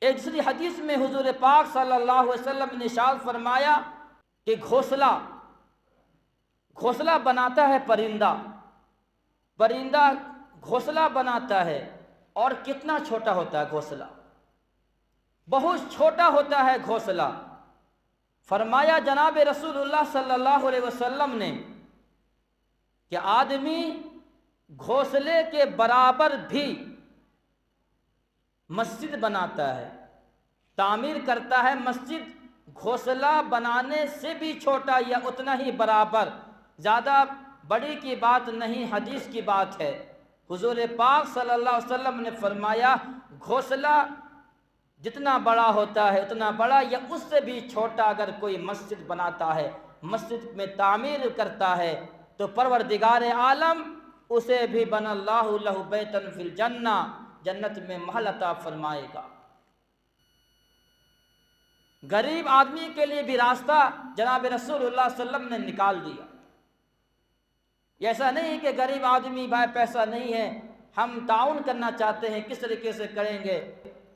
ایک دوسری حدیث میں حضور پاک صلی اللہ علیہ وسلم نے ارشاد فرمایا کہ گھونسلہ بناتا ہے پرندہ گھونسلہ بناتا ہے، اور کتنا چھوٹا ہوتا ہے گھونسلہ، بہت چھوٹا ہوتا ہے گھونسلہ۔ فرمایا جناب رسول اللہ صلی اللہ علیہ وسلم نے کہ آدمی گھونسلے کے برابر بھی مسجد بناتا ہے، تعمیر کرتا ہے مسجد، گھونسلہ بنانے سے بھی چھوٹا یا اتنا ہی برابر، زیادہ بڑی کی بات نہیں، حدیث کی بات ہے۔ حضور پاک صلی اللہ علیہ وسلم نے فرمایا گھونسلہ جتنا بڑا ہوتا ہے اتنا بڑا یا اس سے بھی چھوٹا اگر کوئی مسجد بناتا ہے، مسجد میں تعمیر کرتا ہے، تو پروردگار عالم اسے بھی بن اللہ لہ بیتن فی الجنہ، جنت میں محل عطا فرمائے گا۔ غریب آدمی کے لیے بھی راستہ جناب رسول اللہ صلی اللہ علیہ وسلم نے نکال دیا۔ ایسا نہیں کہ غریب آدمی بھائی پیسہ نہیں ہے، ہم تعاون کرنا چاہتے ہیں، کس طریقے سے کریں گے،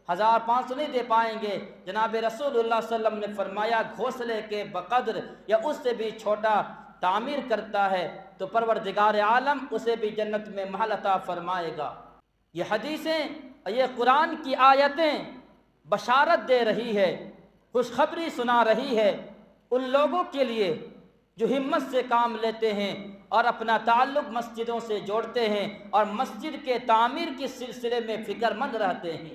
1500 نہیں دے پائیں گے۔ جناب رسول اللہ صلی اللہ علیہ وسلم نے فرمایا گھونسلے کے بقدر یا اس سے بھی چھوٹا تعمیر کرتا ہے تو پروردگار عالم اسے بھی جنت میں محل عطا فرمائے گا۔ یہ حدیثیں، یہ قرآن کی آیتیں بشارت دے رہی ہے، خوشخبری سنا رہی ہے ان لوگوں کے لیے جو ہمت سے کام لیتے ہیں اور اپنا تعلق مسجدوں سے جوڑتے ہیں اور مسجد کے تعمیر کے سلسلے میں فکر مند رہتے ہیں۔